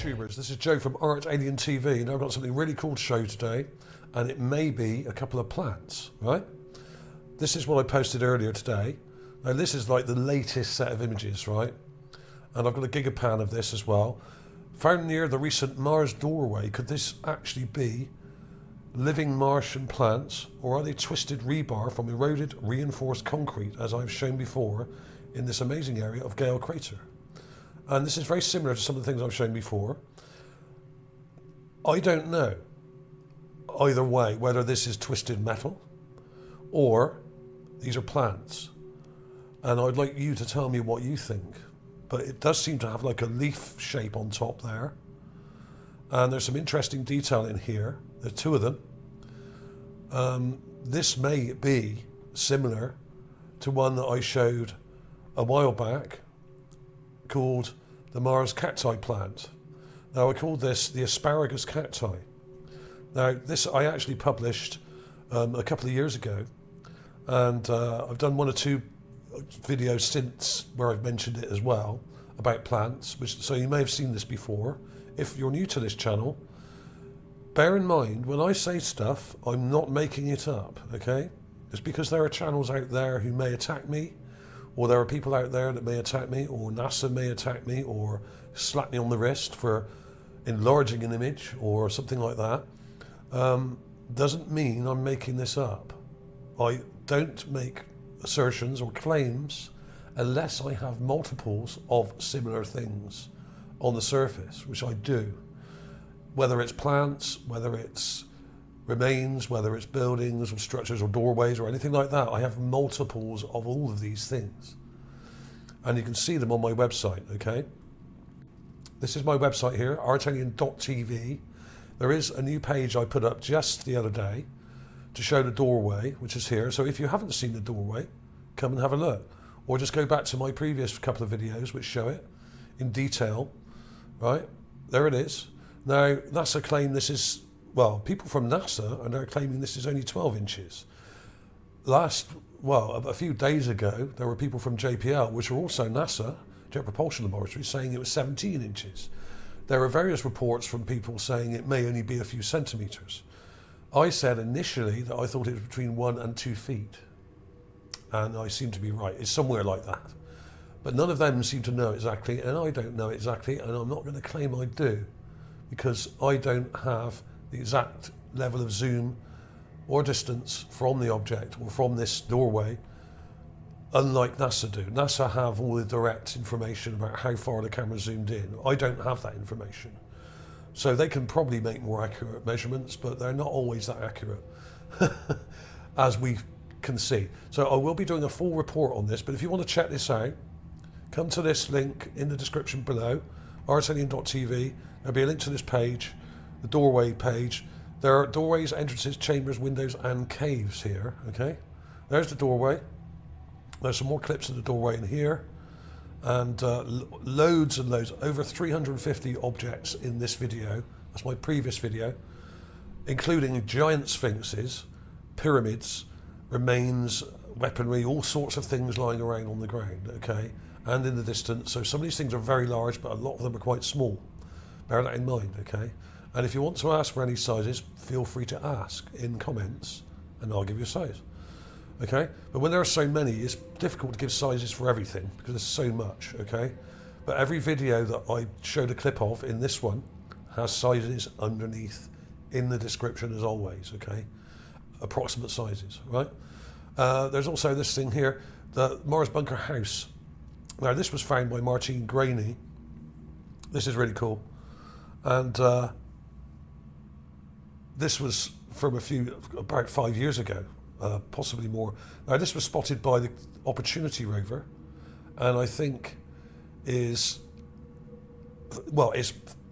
YouTubers, this is Joe from ArtAlienTV, and I've got something really cool to show you today, and it may be a couple of plants, right? This is what I posted earlier today. Now this is like the latest set of images, right? And I've got a gigapan of this as well. Found near the recent Mars doorway. Could this actually be living Martian plants, or are they twisted rebar from eroded reinforced concrete, as I've shown before in this amazing area of Gale Crater? And this is very similar to some of the things I've shown before. I don't know either way whether this is twisted metal or these are plants. And I'd like you to tell me what you think. But it does seem to have like a leaf shape on top there. And there's some interesting detail in here. There's two of them. This may be similar to one that I showed a while back called the Mars cacti plant. Now I called this the asparagus cacti. Now this I actually published a couple of years ago, and I've done one or two videos since where I've mentioned it as well about plants, so you may have seen this before. If you're new to this channel, bear in mind when I say stuff, I'm not making it up, okay? It's because there are channels out there who may attack me, or there are people out there that may attack me, or NASA may attack me, or slap me on the wrist for enlarging an image, or something like that. Doesn't mean I'm making this up. I don't make assertions or claims unless I have multiples of similar things on the surface, which I do. Whether it's plants, whether it's remains, whether it's buildings or structures or doorways or anything like that, I have multiples of all of these things. And you can see them on my website, okay? This is my website here, ArtAlien.tv. There is a new page I put up just the other day to show the doorway, which is here. So if you haven't seen the doorway, come and have a look. Or just go back to my previous couple of videos which show it in detail, right? There it is. Now, NASA claim this is, well, people from NASA are now claiming this is only 12 inches. A few days ago, there were people from JPL, which are also NASA, Jet Propulsion Laboratory, saying it was 17 inches. There are various reports from people saying it may only be a few centimetres. I said initially that I thought it was between 1 and 2 feet. And I seem to be right. It's somewhere like that. But none of them seem to know exactly, and I don't know exactly, and I'm not going to claim I do, because I don't have the exact level of zoom or distance from the object or from this doorway, unlike NASA do. NASA have all the direct information about how far the camera zoomed in. I don't have that information. So they can probably make more accurate measurements, but they're not always that accurate, as we can see. So I will be doing a full report on this, but if you want to check this out, come to this link in the description below, ArtAlien.tv. There'll be a link to this page, the doorway page. There are doorways, entrances, chambers, windows, and caves here, okay? There's the doorway. There's some more clips of the doorway in here. And loads and loads, over 350 objects in this video. That's my previous video, including giant sphinxes, pyramids, remains, weaponry, all sorts of things lying around on the ground, okay? And in the distance. So some of these things are very large, but a lot of them are quite small. Bear that in mind, okay? And if you want to ask for any sizes, feel free to ask in comments and I'll give you a size, okay? But when there are so many, it's difficult to give sizes for everything because there's so much, okay? But every video that I showed a clip of in this one has sizes underneath in the description as always, okay? Approximate sizes, right? There's also this thing here, the Mars Bunker House. Now this was found by Martian. This is really cool. And this was from about 5 years ago, possibly more. Now this was spotted by the Opportunity rover, and I think it's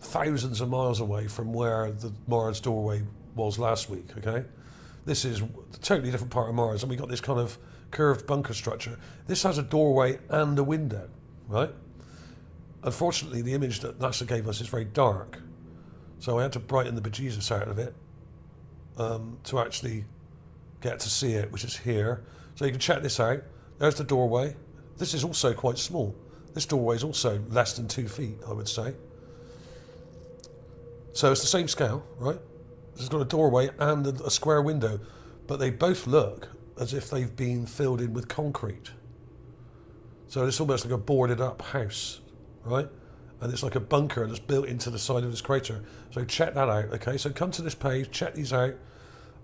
thousands of miles away from where the Mars doorway was last week, okay? This is a totally different part of Mars, and we got this kind of curved bunker structure. This has a doorway and a window, right? Unfortunately, the image that NASA gave us is very dark, so I had to brighten the bejesus out of it to actually get to see it, which is here. So you can check this out. There's the doorway. This is also quite small. This doorway is also less than 2 feet, I would say. So it's the same scale, right? It's got a doorway and a square window, but they both look as if they've been filled in with concrete. So it's almost like a boarded up house, right? And it's like a bunker that's built into the side of this crater. So check that out, okay? So come to this page, check these out.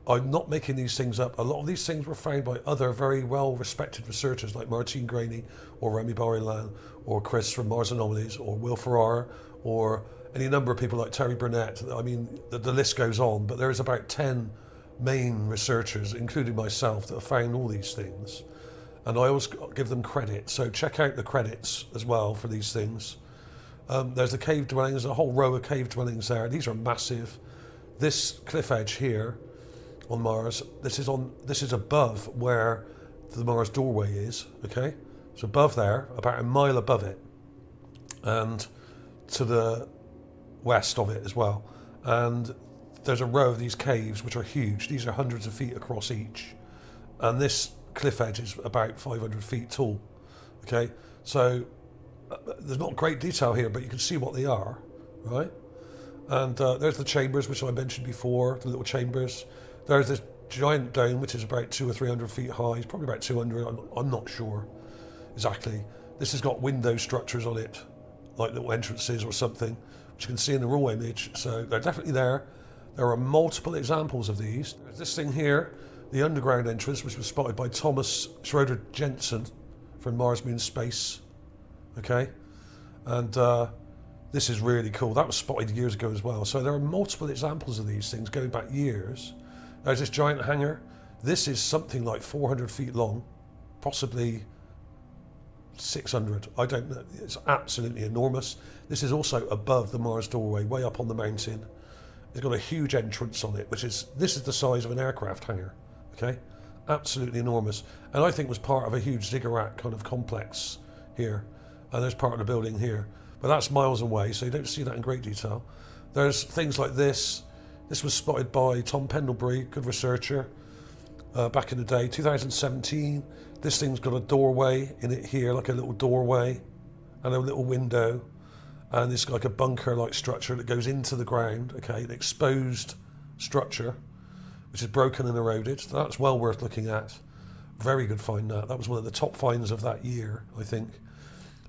I'm not making these things up. A lot of these things were found by other very well-respected researchers like Martian or Remy Barilan or Chris from Mars Anomalies or Will Ferrara or any number of people like Terry Burnett. I mean, the list goes on, but there is about 10 main researchers, including myself, that have found all these things. And I always give them credit. So check out the credits as well for these things. There's the cave dwellings, there's a whole row of cave dwellings there. These are massive. This cliff edge here on Mars, this is above where the Mars doorway is, okay? It's above there, about a mile above it, and to the west of it as well. And there's a row of these caves which are huge. These are hundreds of feet across each. And this cliff edge is about 500 feet tall, okay? So there's not great detail here, but you can see what they are, right? And there's the chambers, which I mentioned before, the little chambers. There's this giant dome, which is about 200 or 300 feet high. It's probably about 200, I'm not sure exactly. This has got window structures on it, like little entrances or something, which you can see in the raw image. So they're definitely there. There are multiple examples of these. There's this thing here, the underground entrance, which was spotted by Thomas Schroeder Jensen from Mars Moon Space. Okay, and this is really cool. That was spotted years ago as well. So there are multiple examples of these things going back years. There's this giant hangar. This is something like 400 feet long, possibly 600. I don't know. It's absolutely enormous. This is also above the Mars doorway, way up on the mountain. It's got a huge entrance on it, this is the size of an aircraft hangar. Okay, absolutely enormous, and I think was part of a huge ziggurat kind of complex here. And there's part of the building here, but that's miles away, so you don't see that in great detail. There's things like this. This was spotted by Tom Pendlebury, good researcher, back in the day, 2017. This thing's got a doorway in it here, like a little doorway, and a little window, and it's like a bunker-like structure that goes into the ground, okay, an exposed structure, which is broken and eroded. So that's well worth looking at. Very good find that. That was one of the top finds of that year, I think.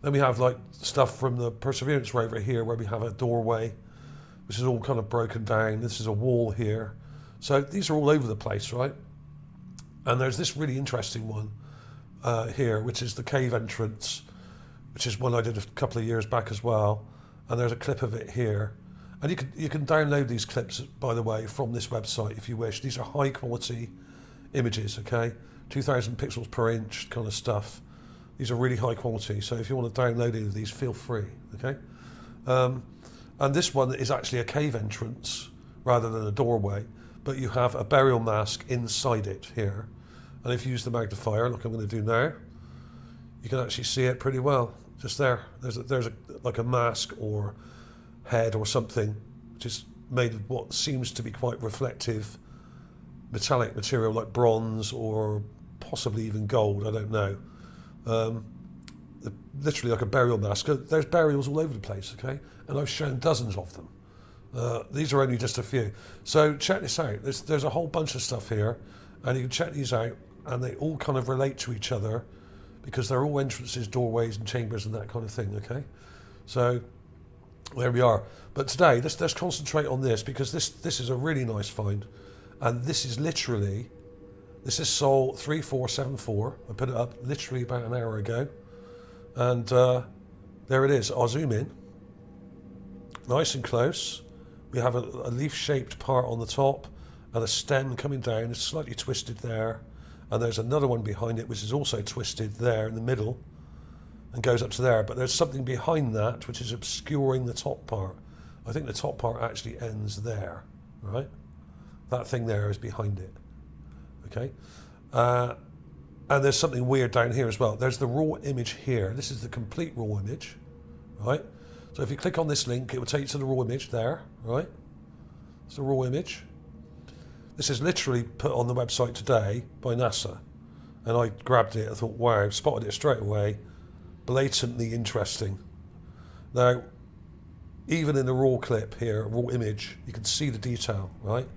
Then we have like stuff from the Perseverance rover here where we have a doorway, which is all kind of broken down. This is a wall here. So these are all over the place, right? And there's this really interesting one here, which is the cave entrance, which is one I did a couple of years back as well. And there's a clip of it here. And you can download these clips, by the way, from this website if you wish. These are high quality images, okay? 2,000 pixels per inch kind of stuff. These are really high quality, so if you want to download any of these, feel free, okay? And this one is actually a cave entrance rather than a doorway, but you have a burial mask inside it here. And if you use the magnifier, like I'm going to do now, you can actually see it pretty well, just there. There's like a mask or head or something, which is made of what seems to be quite reflective metallic material like bronze or possibly even gold, I don't know. Literally like a burial mask. There's burials all over the place, okay? And I've shown dozens of them. These are only just a few. So check this out. There's a whole bunch of stuff here, and you can check these out, and they all kind of relate to each other because they're all entrances, doorways, and chambers and that kind of thing, okay? So there we are. But today, let's concentrate on this because this is a really nice find. And this is literally, this is Sol 3474. I put it up literally about an hour ago. And there it is. I'll zoom in. Nice and close. We have a leaf-shaped part on the top and a stem coming down. It's slightly twisted there. And there's another one behind it which is also twisted there in the middle and goes up to there. But there's something behind that which is obscuring the top part. I think the top part actually ends there, right? That thing there is behind it, okay? And there's something weird down here as well. There's the raw image here. This is the complete raw image, right? So if you click on this link, it will take you to the raw image there, right? It's the raw image. This is literally put on the website today by NASA. And I grabbed it, I thought, wow, spotted it straight away. Blatantly interesting. Now, even in the raw clip here, raw image, you can see the detail, right?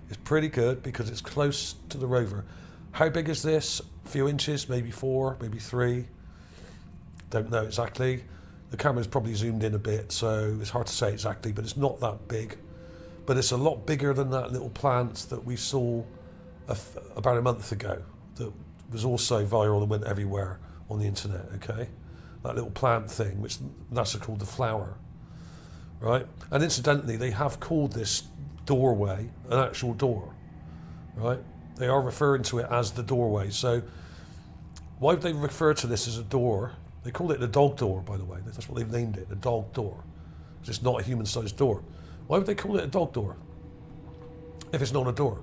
It's pretty good because it's close to the rover. How big is this? A few inches, maybe 4, maybe 3. Don't know exactly. The camera's probably zoomed in a bit, so it's hard to say exactly, but it's not that big. But it's a lot bigger than that little plant that we saw about a month ago that was also viral and went everywhere on the internet, okay? That little plant thing, which NASA called the flower, right? And incidentally, they have called this doorway an actual door, right? They are referring to it as the doorway. So why would they refer to this as a door? They call it the dog door, by the way. That's what they've named it, the dog door. It's not a human-sized door. Why would they call it a dog door if it's not a door?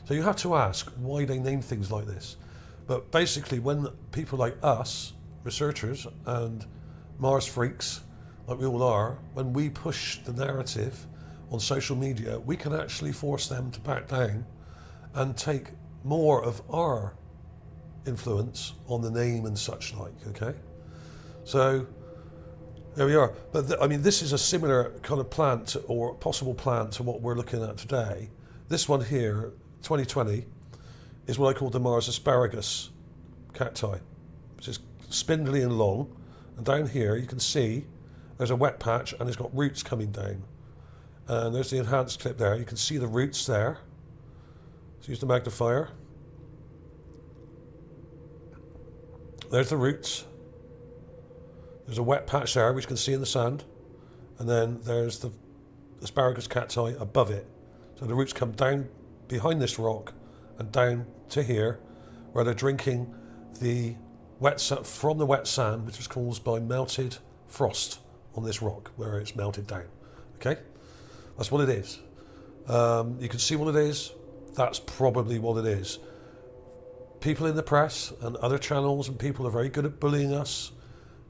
So you have to ask why they name things like this. But basically, when people like us, researchers and Mars freaks, like we all are, when we push the narrative on social media, we can actually force them to back down and take more of our influence on the name and such like, okay? So there we are. But I mean, this is a similar kind of plant or possible plant to what we're looking at today. This one here, 2020, is what I call the Mars asparagus cacti, which is spindly and long. And down here you can see there's a wet patch and it's got roots coming down. And there's the enhanced clip there. You can see the roots there. Let's use the magnifier. There's the roots. There's a wet patch there, which you can see in the sand. And then there's the asparagus cacti above it. So the roots come down behind this rock and down to here, where they're drinking the wet from the wet sand, which was caused by melted frost on this rock, where it's melted down. Okay? That's what it is. You can see what it is. That's probably what it is. People in the press and other channels and people are very good at bullying us.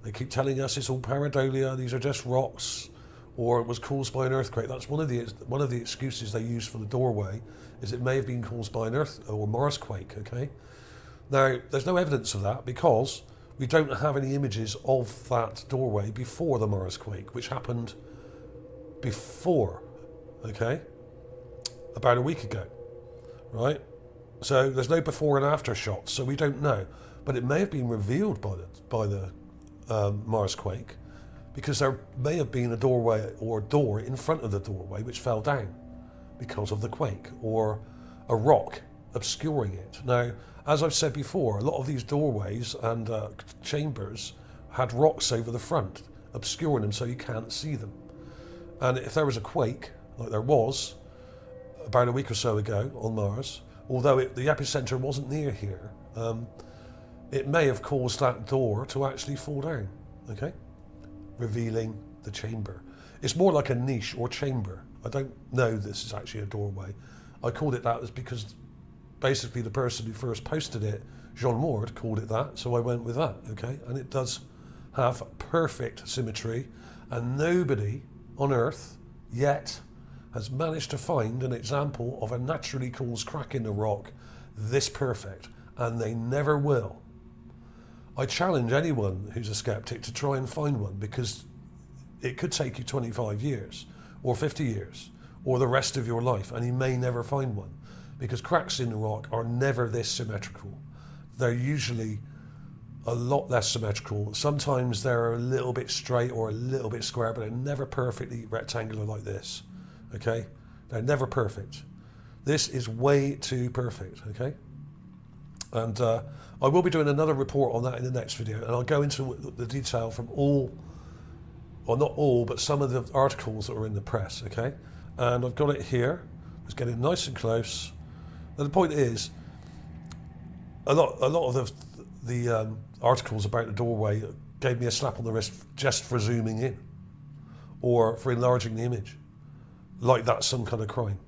They keep telling us it's all pareidolia, these are just rocks, or it was caused by an earthquake. That's one of the excuses they use for the doorway, is it may have been caused by an earth or Mars quake, okay? Now, there's no evidence of that because we don't have any images of that doorway before the Mars quake, which happened before, okay? About a week ago, right? So there's no before and after shots, so we don't know. But it may have been revealed by the Mars quake, because there may have been a doorway or a door in front of the doorway which fell down because of the quake, or a rock obscuring it. Now, as I've said before, a lot of these doorways and chambers had rocks over the front, obscuring them so you can't see them. And if there was a quake, like there was about a week or so ago on Mars, although the epicenter wasn't near here, it may have caused that door to actually fall down, okay? Revealing the chamber. It's more like a niche or chamber. I don't know this is actually a doorway. I called it that because basically the person who first posted it, Jean Ward, called it that, so I went with that, okay? And it does have perfect symmetry, and nobody on Earth yet has managed to find an example of a naturally caused crack in the rock this perfect, and they never will. I challenge anyone who's a skeptic to try and find one, because it could take you 25 years or 50 years or the rest of your life, and you may never find one, because cracks in the rock are never this symmetrical. They're usually a lot less symmetrical. Sometimes they're a little bit straight or a little bit square, but they're never perfectly rectangular like this, okay? They're never perfect. This is way too perfect, okay? And I will be doing another report on that in the next video, and I'll go into the detail from all, or not all, but some of the articles that are in the press, okay? And I've got it here. Let's get it nice and close. And the point is, a lot of the articles about the doorway gave me a slap on the wrist just for zooming in, or for enlarging the image, like that's some kind of crime.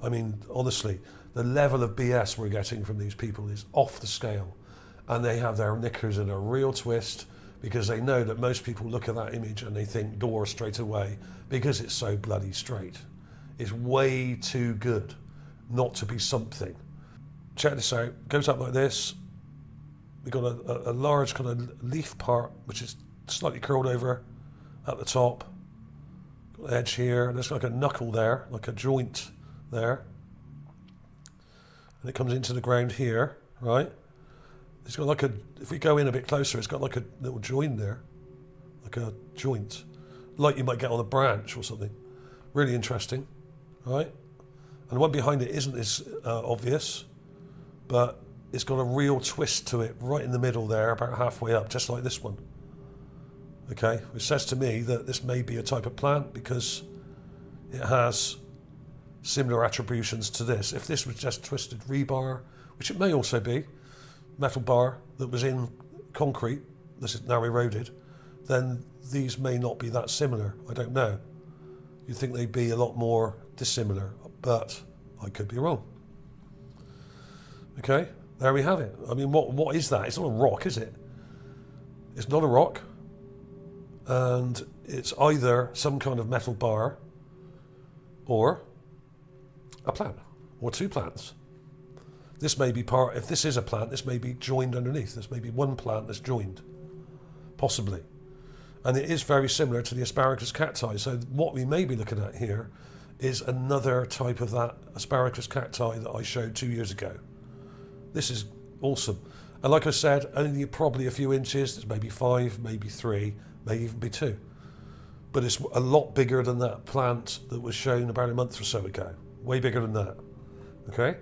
I mean, honestly, the level of BS we're getting from these people is off the scale, and they have their knickers in a real twist, because they know that most people look at that image and they think door straight away because it's so bloody straight. It's way too good not to be something. Check this out. It goes up like this. We've got a large kind of leaf part which is slightly curled over at the top, Got the edge here, there's like a knuckle there, like a joint there. And it comes into the ground here, right? It's got like a, if we go in a bit closer, it's got like a little joint there. Like a joint. Like you might get on a branch or something. Really interesting, right? And the one behind it isn't as obvious, but it's got a real twist to it right in the middle there, about halfway up, just like this one. Okay, which says to me that this may be a type of plant because it has similar attributions to this. If this was just twisted rebar, which it may also be, metal bar that was in concrete, this is now eroded, then these may not be that similar. I don't know. You'd think they'd be a lot more dissimilar, but I could be wrong. Okay, there we have it. I mean, what is that? It's not a rock, is it? It's not a rock. And it's either some kind of metal bar or a plant or two plants. This may be part, if this is a plant, this may be joined underneath. This may be one plant that's joined, possibly. And it is very similar to the asparagus cacti. So what we may be looking at here is another type of that asparagus cacti that I showed 2 years ago. This is awesome. And like I said, only probably a few inches. It's maybe 5, maybe 3, may even be 2. But it's a lot bigger than that plant that was shown about a month or so ago. Way bigger than that. Okay?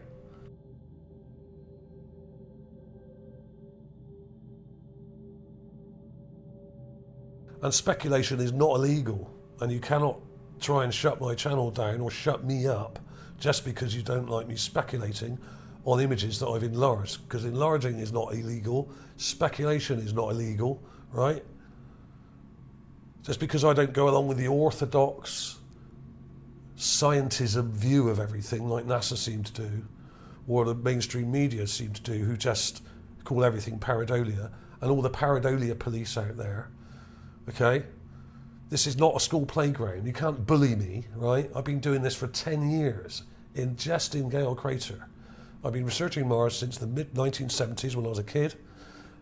And speculation is not illegal, and you cannot try and shut my channel down or shut me up just because you don't like me speculating on images that I've enlarged, because enlarging is not illegal, speculation is not illegal, right? Just because I don't go along with the orthodox scientism view of everything like NASA seem to do, or the mainstream media seem to do, who just call everything pareidolia, and all the pareidolia police out there. Okay, this is not a school playground. You can't bully me, right? I've been doing this for 10 years, just in Gale Crater. I've been researching Mars since the mid-1970s when I was a kid,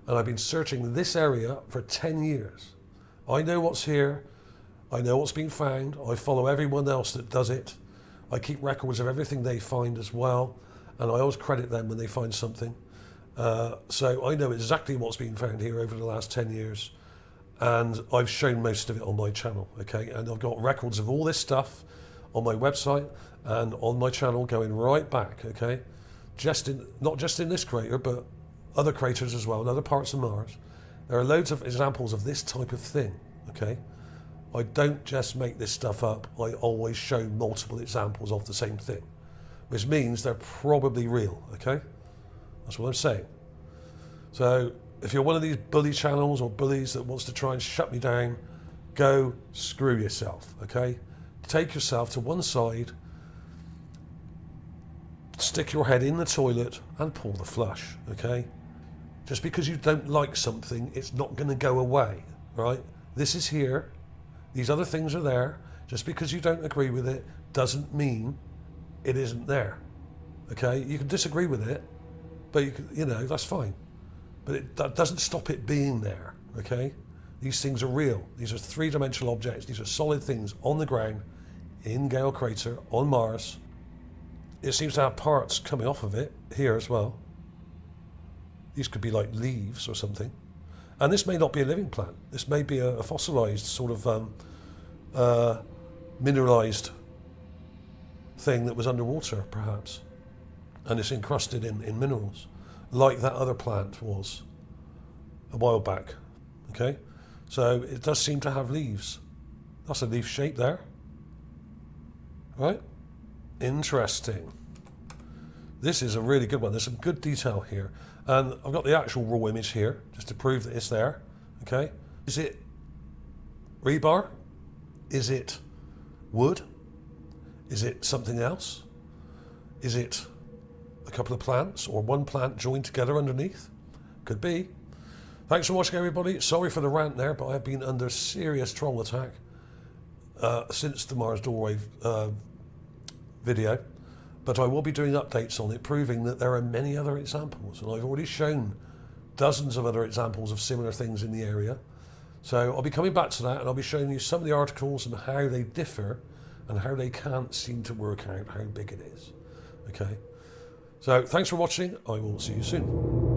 and I've been searching this area for 10 years. I know what's here. I know what's been found. I follow everyone else that does it. I keep records of everything they find as well, and I always credit them when they find something. So I know exactly what's been found here over the last 10 years. And I've shown most of it on my channel, okay? And I've got records of all this stuff on my website and on my channel going right back, okay? Not just in this crater, but other craters as well, and other parts of Mars. There are loads of examples of this type of thing, okay? I don't just make this stuff up. I always show multiple examples of the same thing, which means they're probably real, okay? That's what I'm saying. So, if you're one of these bully channels or bullies that wants to try and shut me down, go screw yourself, okay? Take yourself to one side, stick your head in the toilet and pull the flush, okay? Just because you don't like something, it's not going to go away, right? This is here. These other things are there. Just because you don't agree with it doesn't mean it isn't there, okay? You can disagree with it, but you know, that's fine. But that doesn't stop it being there, okay? These things are real. These are three-dimensional objects. These are solid things on the ground, in Gale Crater, on Mars. It seems to have parts coming off of it here as well. These could be like leaves or something. And this may not be a living plant. This may be a fossilized sort of mineralized thing that was underwater, perhaps. And it's encrusted in minerals, like that other plant was a while back, okay? So it does seem to have leaves. That's a leaf shape there, right? Interesting. This is a really good one. There's some good detail here. And I've got the actual raw image here, just to prove that it's there, okay? Is it rebar? Is it wood? Is it something else? Is it a couple of plants or one plant joined together underneath? Could be. Thanks for watching, everybody. Sorry for the rant there, but I've been under serious troll attack since the Mars Doorway video. But I will be doing updates on it, proving that there are many other examples. And I've already shown dozens of other examples of similar things in the area. So I'll be coming back to that, and I'll be showing you some of the articles and how they differ and how they can't seem to work out how big it is. Okay, so thanks for watching. I will see you soon.